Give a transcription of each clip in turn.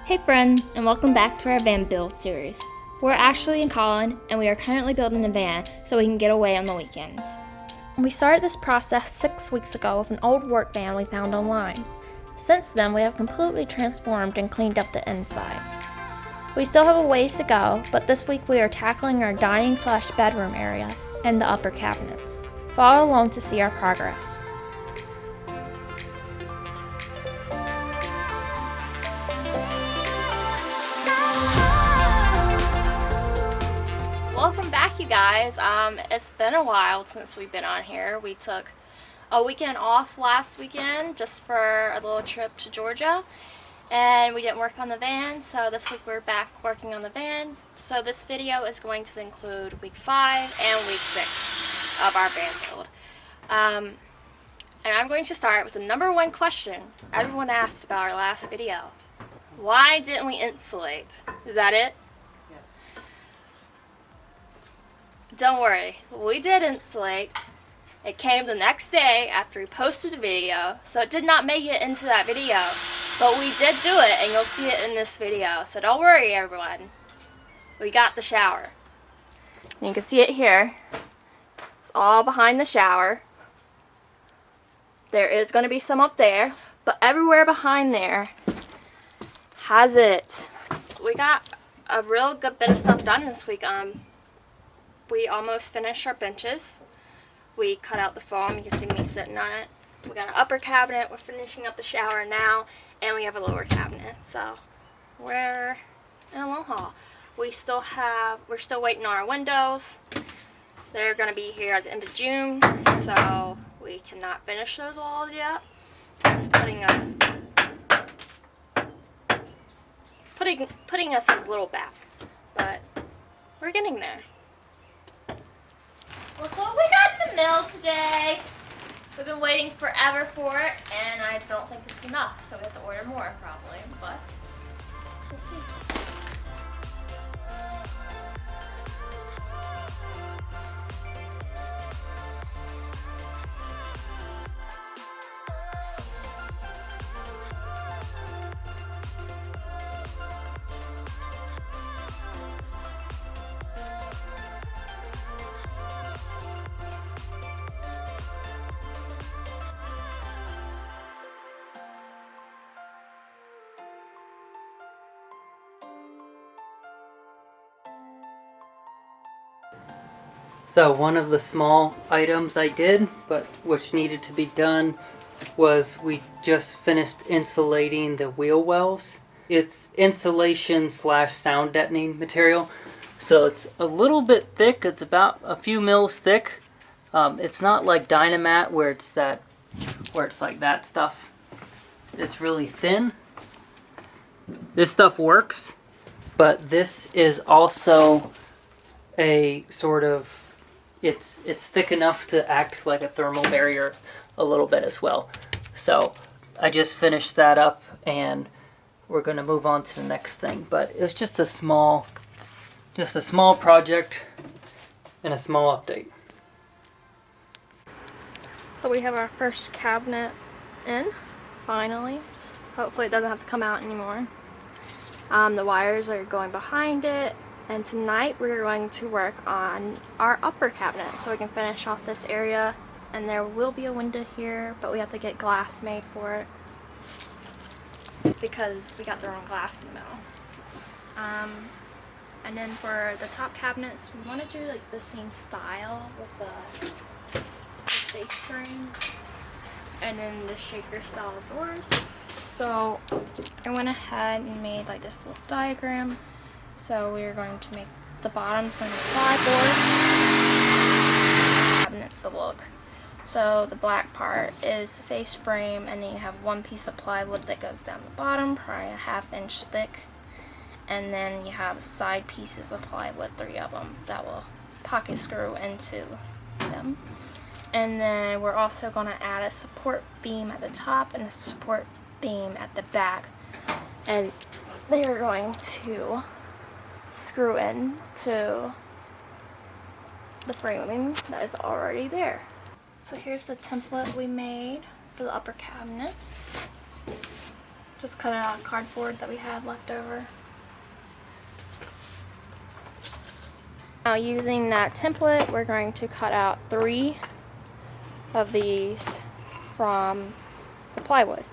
Hey friends, and welcome back to our van build series. We're Ashley and Colin, and we are currently building a van so we can get away on the weekends. We started this process 6 weeks ago with an old work van we found online. Since then, we have completely transformed and cleaned up the inside. We still have a ways to go, but this week we are tackling our dining/bedroom area and the upper cabinets. Follow along to see our progress. Welcome back, you guys. It's been a while since we've been on here. We took a weekend off last weekend just for a little trip to Georgia, and we didn't work on the van, so this week we're back working on the van. So this video is going to include week 5 and week 6 of our van build. And I'm going to start with the number one question everyone asked about our last video. Why didn't we insulate? Is that it? Don't worry, we did insulate. It came the next day after we posted a video, so it did not make it into that video. But we did do it, and you'll see it in this video. So don't worry, everyone. We got the shower. And you can see it here. It's all behind the shower. There is going to be some up there, but everywhere behind there has it. We got a real good bit of stuff done this week. We almost finished our benches. We cut out the foam. You can see me sitting on it. We got an upper cabinet. We're finishing up the shower now, and we have a lower cabinet. So we're in a long haul. We're still waiting on our windows. They're going to be here at the end of June, so we cannot finish those walls yet. It's putting us a little back, but we're getting there. Look what we got in the mail today. We've been waiting forever for it, and I don't think it's enough, so we have to order more probably, but we'll see. So one of the small items I did, but which needed to be done, was we just finished insulating the wheel wells. It's insulation / sound deadening material, so it's a little bit thick. It's about a few mils thick. It's not like Dynamat where it's like that stuff. It's really thin. This stuff works, but this is also a sort of it's thick enough to act like a thermal barrier a little bit as well. So I just finished that up, and we're going to move on to the next thing. But it was just a small project and a small update. So we have our first cabinet in, finally. Hopefully it doesn't have to come out anymore. The wires are going behind it. And tonight we're going to work on our upper cabinet so we can finish off this area. And there will be a window here, but we have to get glass made for it because we got the wrong glass in the middle. And then for the top cabinets, we want to do like the same style with the face frame and then the shaker style doors. So I went ahead and made like this little diagram. So we're going to make the bottom's going to be plywood. Cabinets to look. So the black part is the face frame, and then you have one piece of plywood that goes down the bottom, probably a 1/2 inch thick. And then you have side pieces of plywood, 3 of them, that will pocket screw into them. And then we're also going to add a support beam at the top and a support beam at the back. And they are going to screw in to the framing that is already there. So here's the template we made for the upper cabinets. Just cut it out of cardboard that we had left over. Now using that template, we're going to cut out 3 of these from the plywood.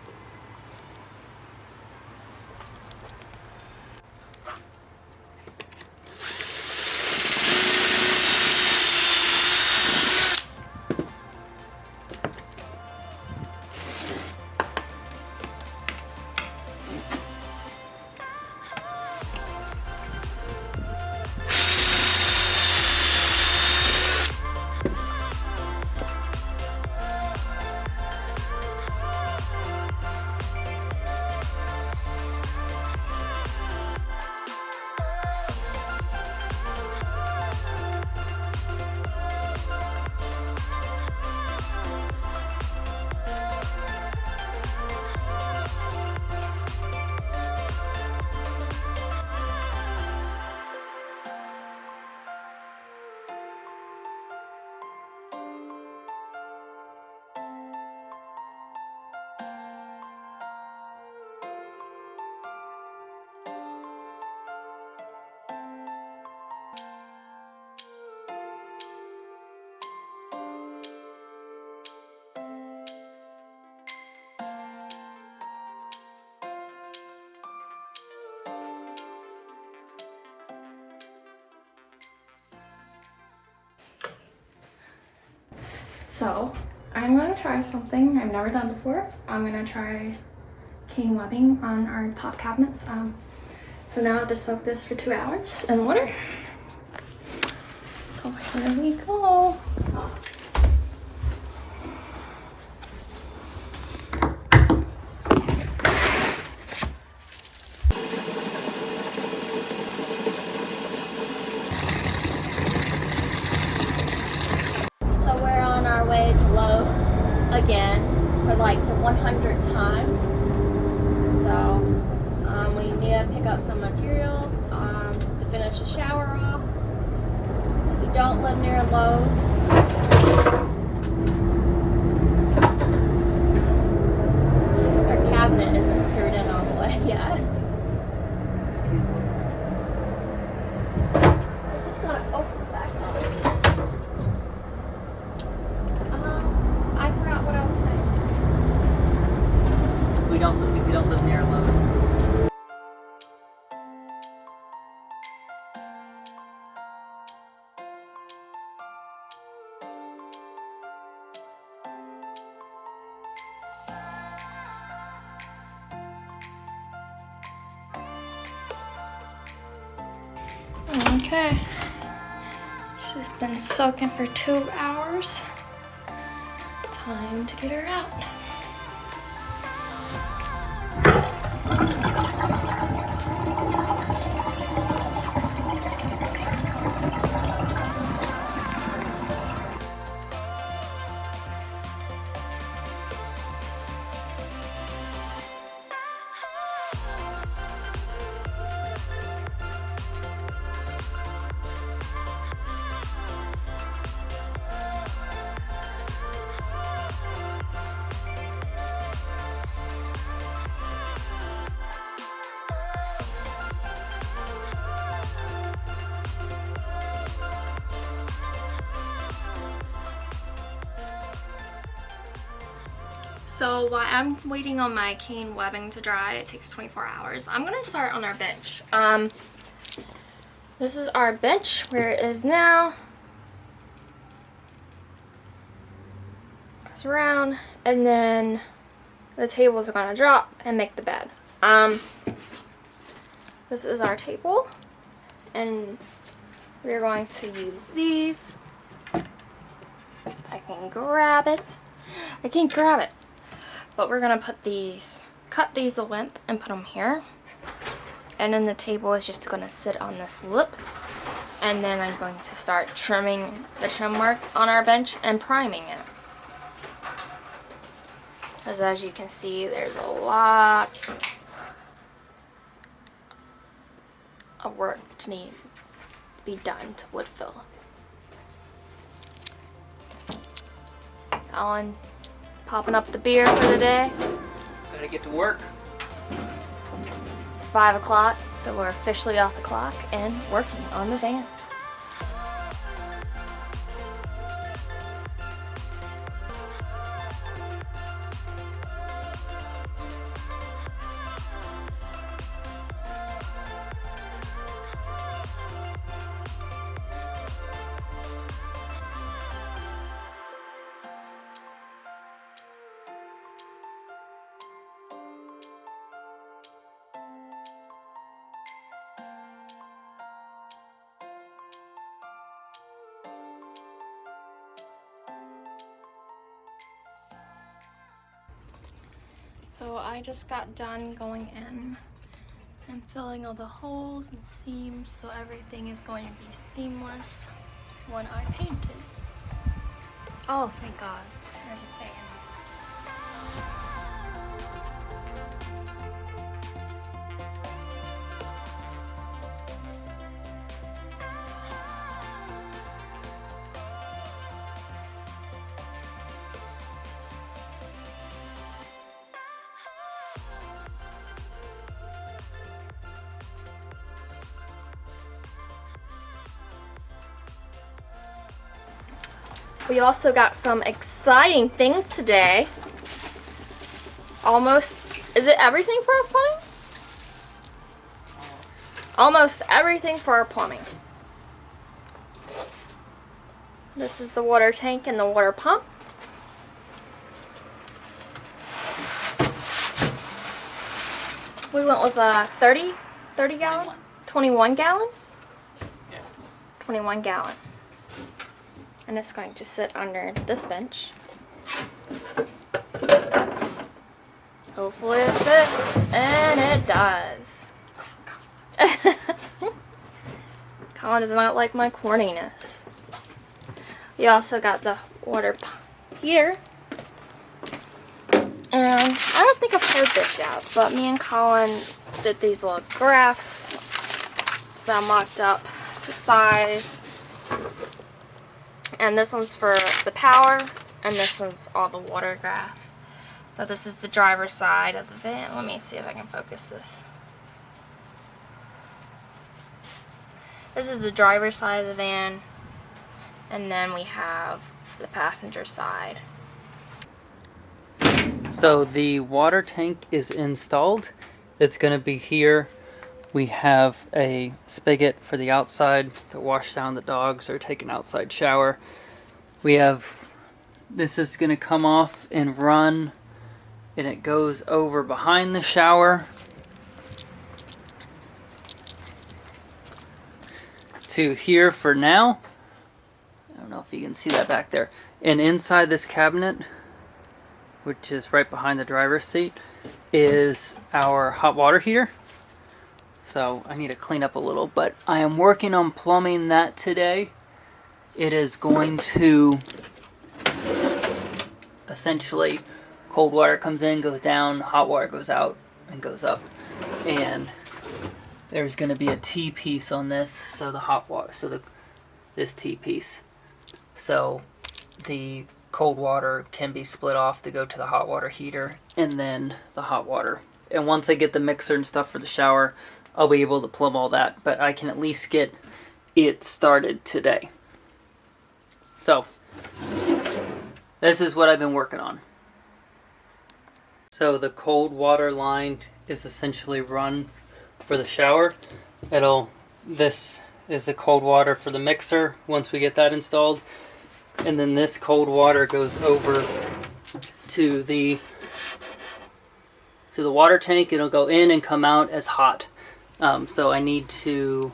So, I'm going to try something I've never done before. I'm going to try cane webbing on our top cabinets. So now I have to soak this for 2 hours in water. So here we go. Again for like the 100th time. So we need to pick up some materials to finish the shower off. If you don't live near Lowe's, our cabinet isn't screwed in all the way yet. I just gotta open the back up. I forgot what I was saying. If we don't live near Lowe's. Okay. She's been soaking for 2 hours. Time to get her out. So while I'm waiting on my cane webbing to dry, it takes 24 hours. I'm gonna start on our bench. This is our bench where it is now. Goes around, and then the tables are gonna drop and make the bed. This is our table, and we're going to use these. I can grab it. I can't grab it. But we're gonna put these, cut these a length and put them here. And then the table is just gonna sit on this lip. And then I'm going to start trimming the trim mark on our bench and priming it. Because as you can see, there's a lot of work to need to be done to wood fill. Alan popping up the beer for the day. Gotta get to work. It's 5 o'clock, so we're officially off the clock and working on the van. So I just got done going in and filling all the holes and seams so everything is going to be seamless when I paint it. Oh, thank God. There's a fan. We also got some exciting things today. Is it everything for our plumbing? Almost everything for our plumbing. This is the water tank and the water pump. We went with a 30 gallon? 21 gallon? Yeah. 21 gallon. And it's going to sit under this bench. Hopefully it fits, and it does. Colin does not like my corniness. We also got the water heater. And I don't think I've heard this yet, but me and Colin did these little graphs that mocked up the size. And this one's for the power, and this one's all the water graphs. So this is the driver's side of the van. Let me see if I can focus this. This is the driver's side of the van, and then we have the passenger side. So the water tank is installed. It's going to be here. We have a spigot for the outside to wash down the dogs or take an outside shower. We have, this is going to come off and run, and it goes over behind the shower to here for now. I don't know if you can see that back there. And inside this cabinet, which is right behind the driver's seat, is our hot water heater. So I need to clean up a little, but I am working on plumbing that today. It is going to essentially, cold water comes in, goes down, hot water goes out and goes up. And there's going to be a T-piece on this, so the hot water, this T-piece. So the cold water can be split off to go to the hot water heater and then the hot water. And once I get the mixer and stuff for the shower, I'll be able to plumb all that, but I can at least get it started today. So, this is what I've been working on. So the cold water line is essentially run for the shower. This is the cold water for the mixer once we get that installed. And then this cold water goes over to the water tank. It'll go in and come out as hot. So I'm going to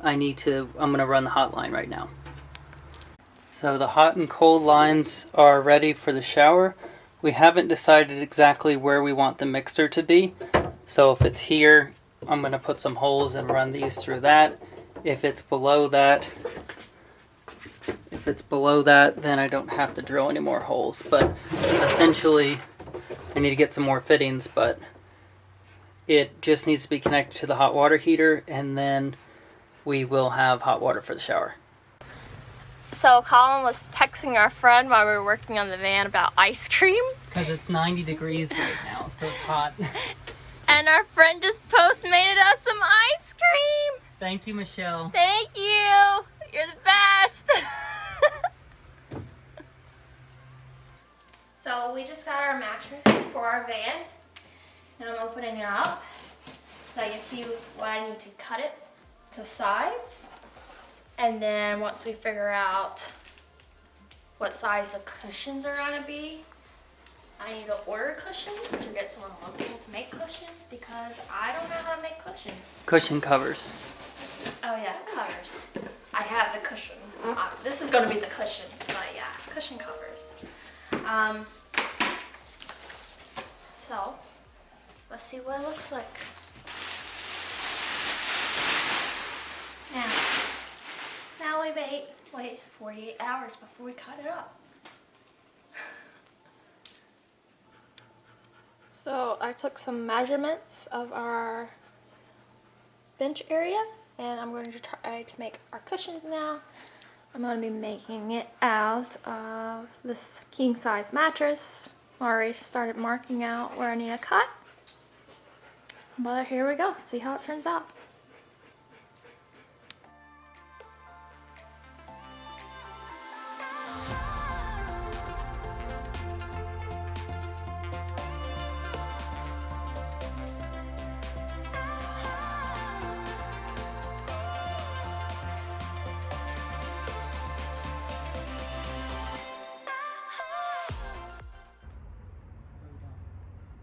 run the hot line right now. So the hot and cold lines are ready for the shower. We haven't decided exactly where we want the mixer to be. So if it's here, I'm going to put some holes and run these through that. If it's below that, then I don't have to drill any more holes. But essentially, I need to get some more fittings, but it just needs to be connected to the hot water heater, and then we will have hot water for the shower. So Colin was texting our friend while we were working on the van about ice cream. Because it's 90 degrees right now, so it's hot. And our friend just postmated us some ice cream. Thank you, Michelle. Thank you. You're the best. So we just got our mattress for our van. And I'm opening it up so I can see what I need to cut it to size. And then once we figure out what size the cushions are gonna be, I need to order cushions or get someone local to make cushions because I don't know how to make cushions. Cushion covers. Oh yeah, covers. I have the cushion. This is gonna be the cushion, but yeah, cushion covers. So, let's see what it looks like. Now we wait 48 hours before we cut it up. So I took some measurements of our bench area and I'm going to try to make our cushions now. I'm going to be making it out of this king size mattress. I already started marking out where I need a cut. But here we go, see how it turns out.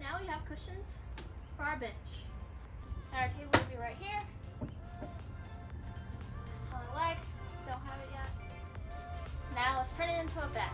Now we have cushions for our bench. And our table will be right here. On the leg, don't have it yet. Now let's turn it into a bed.